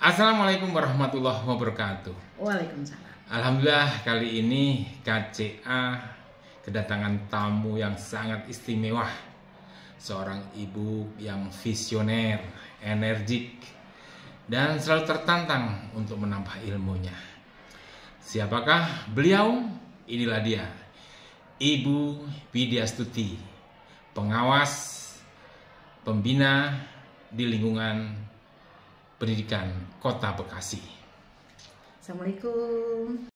Assalamualaikum warahmatullahi wabarakatuh. Waalaikumsalam. Alhamdulillah kali ini KCA kedatangan tamu yang sangat istimewa. Seorang ibu yang visioner, energik, dan selalu tertantang untuk menambah ilmunya. Siapakah beliau? Inilah dia, Ibu Widya Stuti, pengawas pembina di lingkungan pendidikan Kota Bekasi. Assalamualaikum.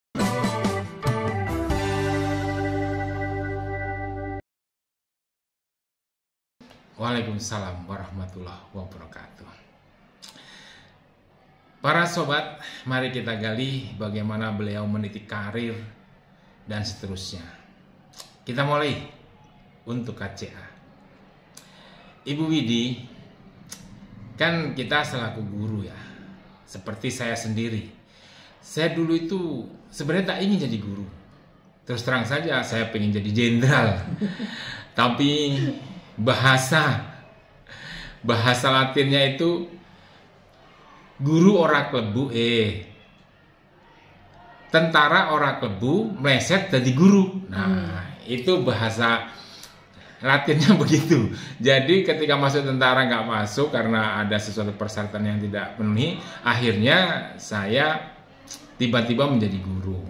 Waalaikumsalam warahmatullahi wabarakatuh. Para sobat, mari kita gali bagaimana beliau meniti karir dan seterusnya. Kita mulai untuk KCA. Ibu Widi, kan kita selaku guru ya, seperti saya sendiri. Saya dulu itu sebenarnya tak ingin jadi guru. Terus terang saja saya pengen jadi jenderal. Tapi bahasa Latinnya itu guru ora klebu, tentara ora klebu meleset jadi guru. Nah, itu bahasa Latinnya begitu. Jadi ketika masuk tentara nggak masuk karena ada sesuatu persyaratan yang tidak penuhi. Akhirnya saya tiba-tiba menjadi guru.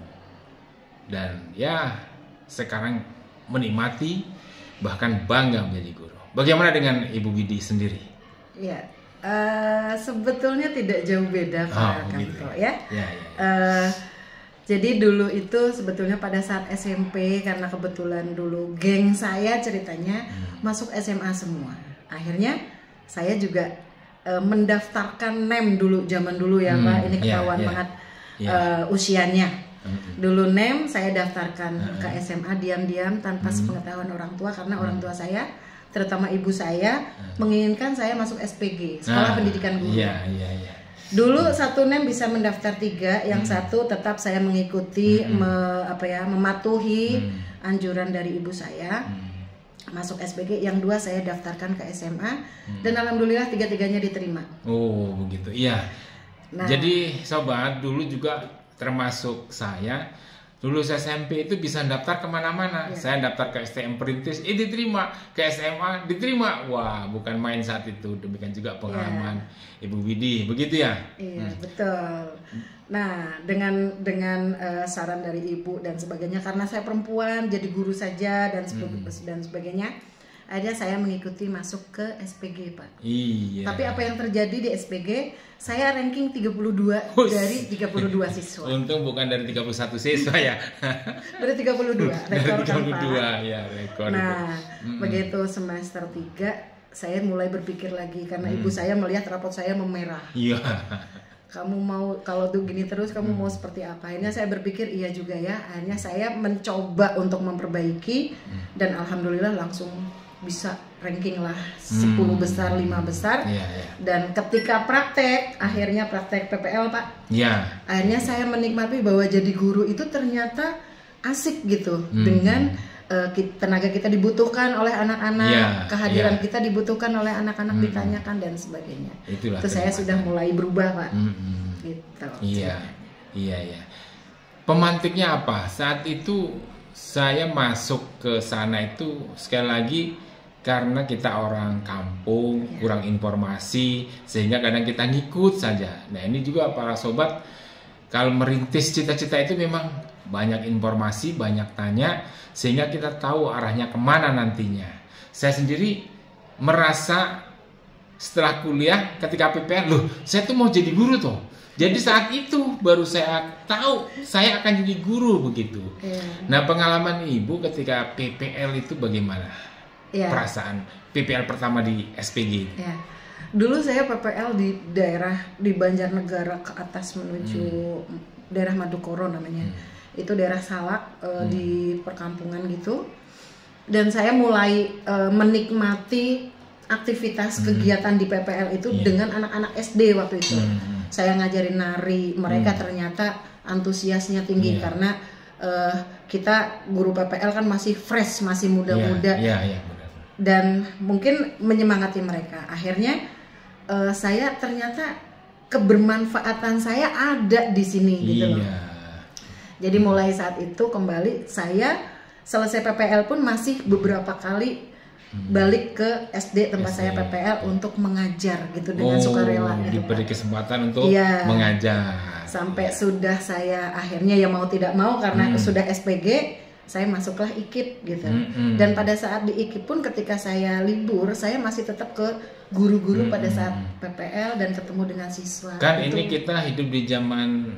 Dan ya sekarang menikmati bahkan bangga menjadi guru. Bagaimana dengan Ibu Widi sendiri? Ya, sebetulnya tidak jauh beda Pak Kanto ya. Jadi dulu itu sebetulnya pada saat SMP, karena kebetulan dulu geng saya ceritanya masuk SMA semua. Akhirnya saya juga mendaftarkan NEM dulu, zaman dulu ya Pak, ini ketahuan banget usianya. Dulu NEM saya daftarkan ke SMA diam-diam tanpa sepengetahuan orang tua, karena orang tua saya, terutama ibu saya, menginginkan saya masuk SPG, Sekolah Pendidikan Guru. Dulu satu NEM bisa mendaftar 3, yang satu tetap saya mengikuti, mematuhi anjuran dari ibu saya, masuk SPG. Yang 2 saya daftarkan ke SMA, dan alhamdulillah 3-tiganya diterima. Oh begitu, iya. Nah, jadi sobat, dulu juga termasuk saya, lulus SMP itu bisa daftar kemana-mana. Saya daftar ke STM Perintis, diterima. Ke SMA diterima. Wah, bukan main saat itu. Demikian juga pengalaman Ibu Widi, begitu ya? Iya, betul. Nah, dengan saran dari ibu dan sebagainya, karena saya perempuan, jadi guru saja dan sebagainya, akhirnya saya mengikuti masuk ke SPG, Pak. Iya. Tapi apa yang terjadi di SPG, saya ranking 32 dari 32 siswa. Untung bukan dari 31 siswa ya. Dari 32, rekor kan, Pak. Ya, rekor. Nah, begitu semester 3 saya mulai berpikir lagi, karena ibu saya melihat rapot saya memerah. Iya. Kamu mau, kalau tuh gini terus kamu mau seperti apa? Akhirnya saya berpikir iya juga ya. Akhirnya saya mencoba untuk memperbaiki, dan alhamdulillah langsung bisa ranking lah 10 besar, 5 besar. Dan ketika praktek, akhirnya praktek PPL Pak. Akhirnya saya menikmati bahwa jadi guru itu ternyata asik gitu, dengan tenaga kita dibutuhkan oleh anak-anak, kehadiran kita dibutuhkan oleh anak-anak, ditanyakan dan sebagainya. Itulah itu saya sudah mulai berubah Pak. Gitu. Iya. Pemantiknya apa? Saat itu saya masuk ke sana itu sekali lagi karena kita orang kampung, kurang informasi, sehingga kadang kita ngikut saja. Nah, ini juga para sobat, kalau merintis cita-cita itu memang banyak informasi, banyak tanya, sehingga kita tahu arahnya kemana nantinya. Saya sendiri merasa setelah kuliah ketika PPL, loh saya tuh mau jadi guru tuh. Jadi saat itu baru saya tahu saya akan jadi guru begitu. Nah, pengalaman Ibu ketika PPL itu bagaimana? Perasaan PPL pertama di SPG. Dulu saya PPL di daerah di Banjarnegara ke atas menuju daerah Madukoro namanya. Itu daerah Salak, di perkampungan gitu. Dan saya mulai menikmati aktivitas kegiatan di PPL itu dengan anak-anak SD waktu itu. Saya ngajarin nari, mereka ternyata antusiasnya tinggi karena kita guru PPL kan masih fresh, masih muda-muda. Dan mungkin menyemangati mereka. Akhirnya saya ternyata kebermanfaatan saya ada di sini gitu loh. Iya. Jadi mulai saat itu kembali saya selesai PPL pun masih beberapa kali balik ke SD tempat saya PPL untuk mengajar gitu dengan sukarela gitu, diberi Pak. kesempatan untuk Iya. mengajar. Sampai sudah saya akhirnya ya mau tidak mau karena sudah SPG, saya masuklah IKIP gitu. Dan pada saat di IKIP pun ketika saya libur, saya masih tetap ke guru-guru pada saat PPL dan ketemu dengan siswa. Kan Itu. ini kita hidup di zaman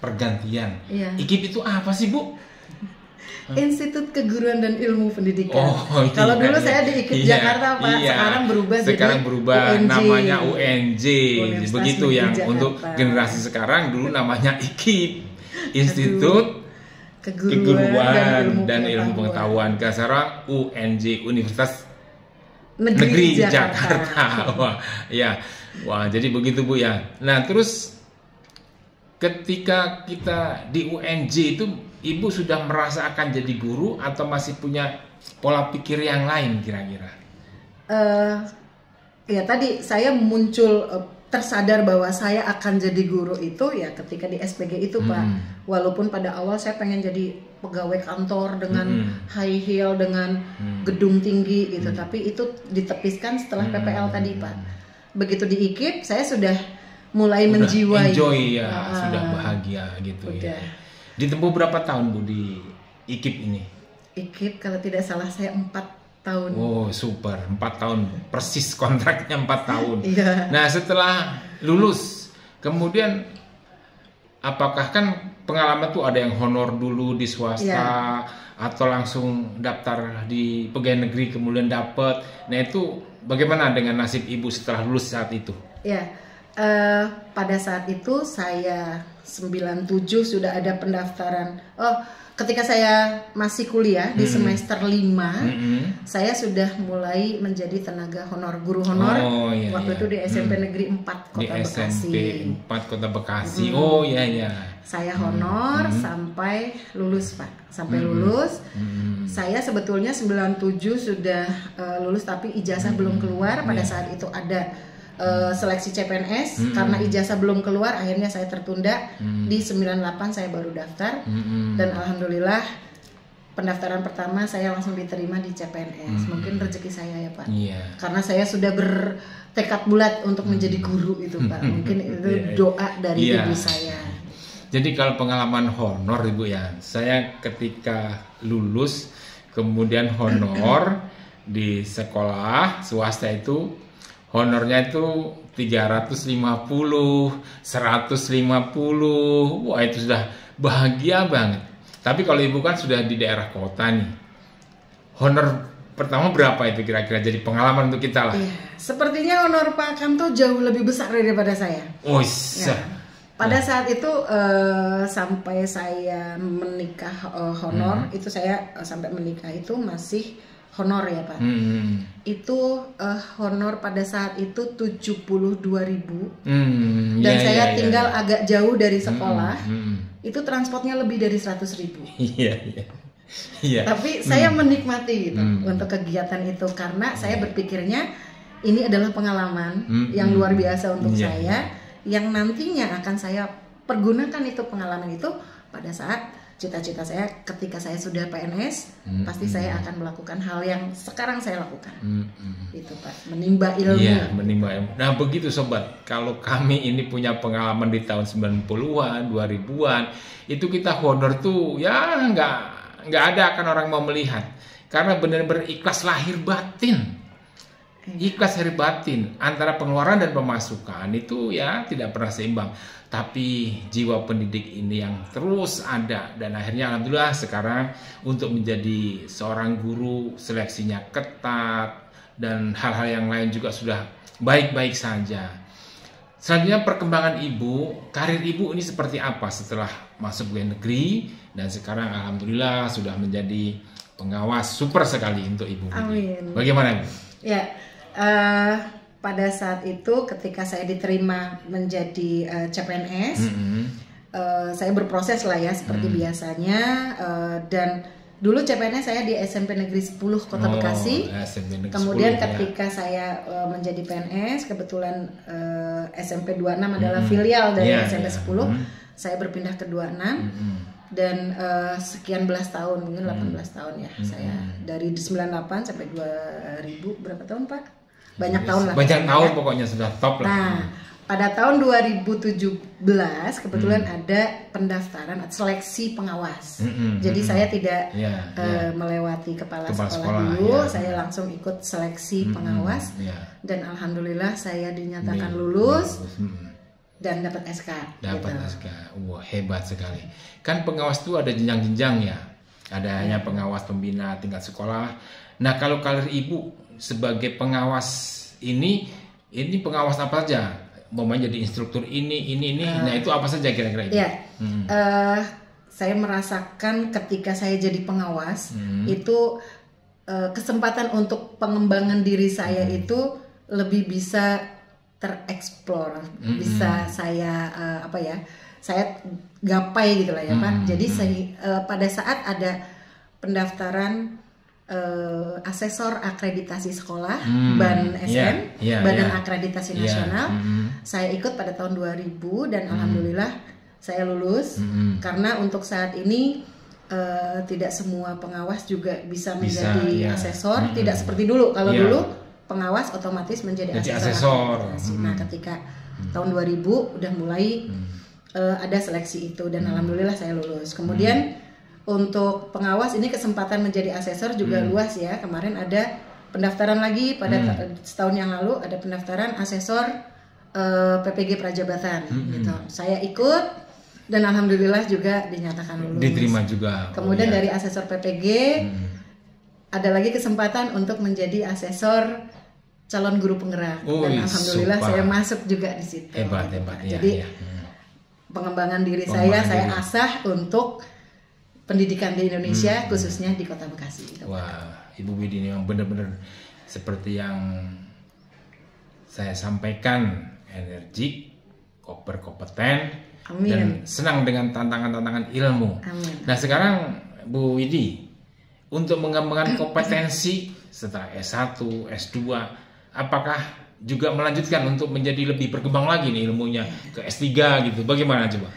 pergantian. Iya. IKIP itu apa sih, Bu? Institut Keguruan dan Ilmu Pendidikan. Oh, iya, Kalau dulu iya. saya di IKIP Iya, Jakarta, Pak. iya. Sekarang berubah Sekarang jadi berubah UNJ. namanya UNJ. Universitas Begitu Negeri yang Jakarta. untuk generasi sekarang dulu namanya IKIP. Institut Keguruan dan Ilmu Pengetahuan. Sekarang UNJ, Universitas Negeri Jakarta. Wah, ya. Wah, jadi begitu, Bu ya. Nah, terus ketika kita di UNJ itu Ibu sudah merasa akan jadi guru atau masih punya pola pikir yang lain kira-kira? Ya tadi saya muncul tersadar bahwa saya akan jadi guru itu ya ketika di SPG itu, Pak. Walaupun pada awal saya pengen jadi pegawai kantor dengan high heel, dengan gedung tinggi gitu, tapi itu ditepiskan setelah PPL tadi, Pak. Begitu di IKIP saya sudah mulai menjiwai. Enjoy ya, sudah bahagia gitu udah. ya. Ditempuh berapa tahun, Bu, di IKIP ini? IKIP kalau tidak salah saya 4 tahun. Oh, super. 4 tahun. Persis kontraknya 4 tahun. Iya. Nah, setelah lulus, kemudian apakah kan pengalaman tuh ada yang honor dulu di swasta atau langsung daftar di pegawai negeri kemudian dapat. Nah, itu bagaimana dengan nasib Ibu setelah lulus saat itu? Ya, pada saat itu saya 97 sudah ada pendaftaran. Oh, ketika saya masih kuliah di semester 5, saya sudah mulai menjadi tenaga honor, guru honor. Oh, iya, waktu iya. itu di SMP Negeri 4 Kota Di Bekasi. SMP 4 Kota Bekasi. Oh, iya iya. Saya honor sampai lulus, Pak. Sampai lulus. Saya sebetulnya 97 sudah lulus tapi ijazah belum keluar. Pada saat itu ada seleksi CPNS, karena ijazah belum keluar akhirnya saya tertunda. Di 98 saya baru daftar dan alhamdulillah pendaftaran pertama saya langsung diterima di CPNS. Mungkin rezeki saya ya, Pak. Iya. Karena saya sudah bertekad bulat untuk menjadi guru itu, Pak. Mungkin itu doa dari Iya. ibu saya. Jadi kalau pengalaman honor, Ibu ya, saya ketika lulus kemudian honor di sekolah swasta itu honornya itu 350, 150. Wah, itu sudah bahagia banget. Tapi kalau Ibu kan sudah di daerah kota nih. Honor pertama berapa itu kira-kira, jadi pengalaman untuk kita lah. Iya, sepertinya honor Pak Kamto jauh lebih besar daripada saya. Oh, Ya. Pada saat itu sampai saya menikah honor itu saya sampai menikah itu masih honor ya, Pak. Itu honor pada saat itu 72.000 dan saya tinggal agak jauh dari sekolah. Itu transportnya lebih dari 100.000. Iya iya. Iya. Tapi saya menikmati gitu untuk kegiatan itu karena saya berpikirnya ini adalah pengalaman yang luar biasa untuk saya, yang nantinya akan saya pergunakan itu pengalaman itu pada saat cita-cita saya ketika saya sudah PNS, pasti saya akan melakukan hal yang sekarang saya lakukan. Itu, Pak, menimba ilmu. Iya, menimba ilmu. Nah, begitu sobat. Kalau kami ini punya pengalaman di tahun 90-an, 2000-an, itu kita honor tuh ya nggak ada akan orang mau melihat. Karena benar-benar ikhlas lahir batin. Ikhlas lahir batin antara pengeluaran dan pemasukan itu ya tidak pernah seimbang. Tapi jiwa pendidik ini yang terus ada dan akhirnya alhamdulillah sekarang untuk menjadi seorang guru seleksinya ketat dan hal-hal yang lain juga sudah baik-baik saja. Selanjutnya perkembangan Ibu, karir Ibu ini seperti apa setelah masuk pegawai negeri dan sekarang alhamdulillah sudah menjadi pengawas, super sekali untuk Ibu. Amin. Bagaimana Ibu? Ya, pada saat itu ketika saya diterima menjadi CPNS, saya berproses lah ya seperti biasanya, dan dulu CPNS saya di SMP Negeri 10 Kota Bekasi. SMP Negeri Kemudian 10, ketika saya menjadi PNS, kebetulan SMP 26 adalah filial dari SMP 10. Saya berpindah ke 26 dan sekian belas tahun, mungkin 18 tahun ya. Saya dari 98 sampai 2000 berapa tahun, Pak? Banyak tahun lah. Banyak tahun pokoknya sudah top lah. Nah, pada tahun 2017 kebetulan ada pendaftaran seleksi pengawas. Jadi saya tidak melewati kepala sekolah dulu, saya langsung ikut seleksi pengawas dan alhamdulillah saya dinyatakan lulus dan dapat SK. Dapat SK. Wah, hebat sekali. Kan pengawas itu ada jenjang-jenjang ya. Ada hanya pengawas pembina tingkat sekolah. Nah, kalau karir Ibu sebagai pengawas ini pengawas apa saja? Umpamanya jadi instruktur ini. Nah, itu apa saja kira-kira Ibu? Iya. Saya merasakan ketika saya jadi pengawas itu kesempatan untuk pengembangan diri saya itu lebih bisa tereksplor, bisa saya saya gapai gitu lah ya Pak. Jadi pada saat ada pendaftaran asesor akreditasi sekolah BAN SM, Badan Akreditasi Nasional, saya ikut pada tahun 2000 dan alhamdulillah saya lulus karena untuk saat ini tidak semua pengawas juga bisa menjadi asesor, tidak seperti dulu. Kalau dulu pengawas otomatis menjadi asesor. Nah, ketika tahun 2000 udah mulai ada seleksi itu dan alhamdulillah saya lulus. Kemudian untuk pengawas ini kesempatan menjadi asesor juga luas ya. Kemarin ada pendaftaran lagi pada setahun yang lalu ada pendaftaran asesor PPG Prajabatan gitu. Saya ikut dan alhamdulillah juga dinyatakan lulus. Diterima juga. Kemudian dari asesor PPG ada lagi kesempatan untuk menjadi asesor calon guru penggerak dan alhamdulillah saya masuk juga di situ. Hebat. Jadi pengembangan diri saya asah untuk pendidikan di Indonesia khususnya di Kota Bekasi. Gitu. Wah, Ibu Widi ini memang benar-benar seperti yang saya sampaikan, energik, berkompeten, dan senang dengan tantangan-tantangan ilmu. Amin. Nah, sekarang Bu Widi, untuk mengembangkan kompetensi setelah S1, S2, apakah juga melanjutkan untuk menjadi lebih berkembang lagi nih ilmunya ke S3 gitu? Bagaimana coba?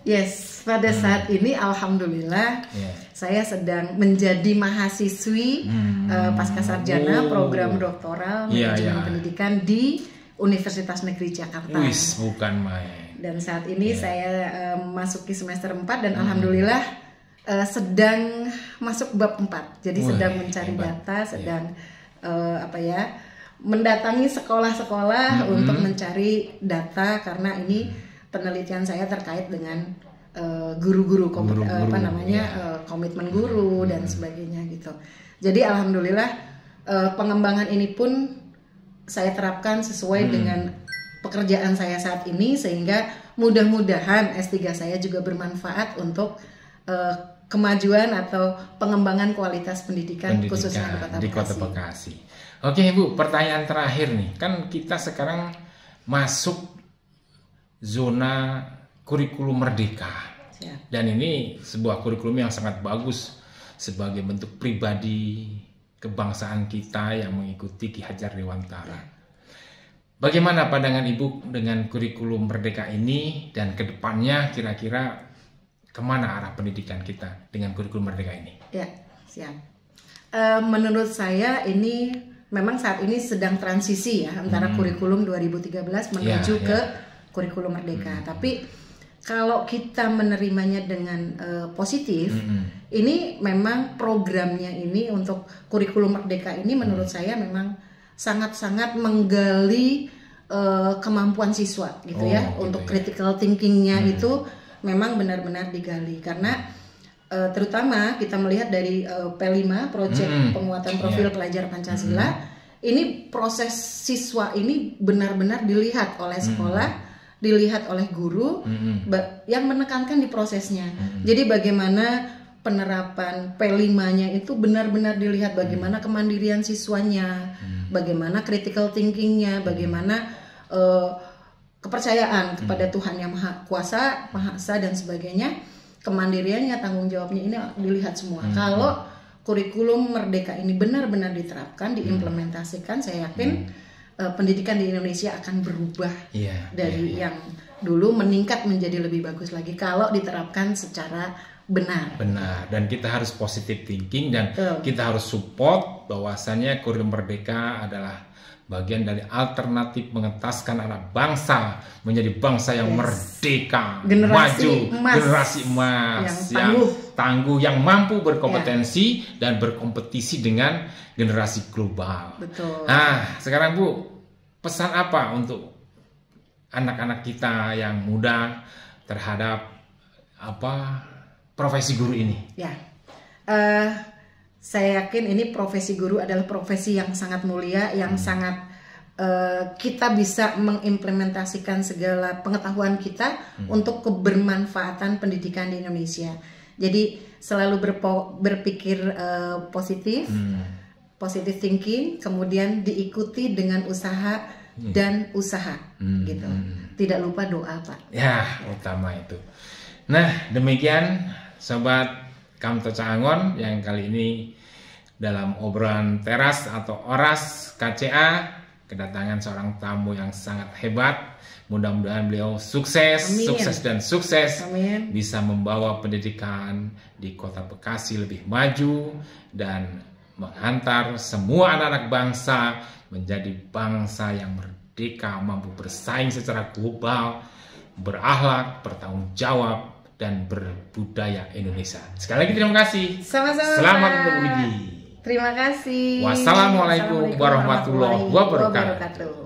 Yes, pada saat ini alhamdulillah saya sedang menjadi mahasiswi pasca sarjana program doktoral manajemen pendidikan di Universitas Negeri Jakarta. Wis, bukan main. Dan saat ini saya masuki semester 4 dan alhamdulillah sedang masuk bab 4. Jadi sedang mencari data, sedang mendatangi sekolah-sekolah untuk mencari data karena ini penelitian saya terkait dengan guru-guru komitmen guru dan sebagainya gitu. Jadi alhamdulillah pengembangan ini pun saya terapkan sesuai dengan pekerjaan saya saat ini sehingga mudah-mudahan S3 saya juga bermanfaat untuk kemajuan atau pengembangan kualitas pendidikan khususnya di Kota Bekasi. Oke Ibu, pertanyaan terakhir nih, kan kita sekarang masuk zona kurikulum merdeka. Siap. Dan ini sebuah kurikulum yang sangat bagus sebagai bentuk pribadi kebangsaan kita yang mengikuti Ki Hajar Dewantara. Bagaimana pandangan Ibu dengan kurikulum merdeka ini dan kedepannya kira-kira kemana arah pendidikan kita dengan kurikulum merdeka ini? Ya, siap. Menurut saya ini memang saat ini sedang transisi ya antara kurikulum 2013 menuju ke kurikulum merdeka. Tapi kalau kita menerimanya dengan positif, ini memang programnya ini untuk kurikulum merdeka ini menurut saya memang sangat-sangat menggali kemampuan siswa gitu untuk critical thinkingnya itu memang benar-benar digali karena terutama kita melihat dari P5 proyek penguatan profil pelajar Pancasila ini proses siswa ini benar-benar dilihat oleh sekolah, dilihat oleh guru yang menekankan di prosesnya. Jadi bagaimana penerapan P5-nya itu benar-benar dilihat bagaimana kemandirian siswanya, bagaimana critical thinkingnya, bagaimana kepercayaan kepada Tuhan yang Maha Kuasa, Maha Esa dan sebagainya. kemandiriannya, tanggung jawabnya ini dilihat semua. Kalau kurikulum Merdeka ini benar-benar diterapkan, diimplementasikan, saya yakin pendidikan di Indonesia akan berubah dari yang dulu meningkat menjadi lebih bagus lagi kalau diterapkan secara benar. Dan kita harus positive thinking dan kita harus support bahwasannya kurikulum Merdeka adalah bagian dari alternatif mengentaskan anak bangsa menjadi bangsa yang merdeka, maju, generasi emas yang tangguh, yang mampu berkompetensi dan berkompetisi dengan generasi global. Betul. Nah, sekarang Bu, pesan apa untuk anak-anak kita yang muda terhadap profesi guru ini? Ya, saya yakin ini profesi guru adalah profesi yang sangat mulia, yang sangat kita bisa mengimplementasikan segala pengetahuan kita untuk kebermanfaatan pendidikan di Indonesia. Jadi selalu berpikir positif, positive thinking, kemudian diikuti dengan usaha dan usaha, gitu. Tidak lupa doa, Pak. Ya, utama itu. Nah, demikian Sobat Kamto Caangon yang kali ini dalam obrolan teras atau oras KCA kedatangan seorang tamu yang sangat hebat. Mudah-mudahan beliau sukses, sukses, bisa membawa pendidikan di Kota Bekasi lebih maju dan menghantar semua anak-anak bangsa menjadi bangsa yang merdeka, mampu bersaing secara global, berakhlak, bertanggung jawab, dan berbudaya Indonesia. Sekali lagi terima kasih. Sama-sama. Selamat untuk Widi. Terima kasih. Wassalamualaikum warahmatullahi wabarakatuh.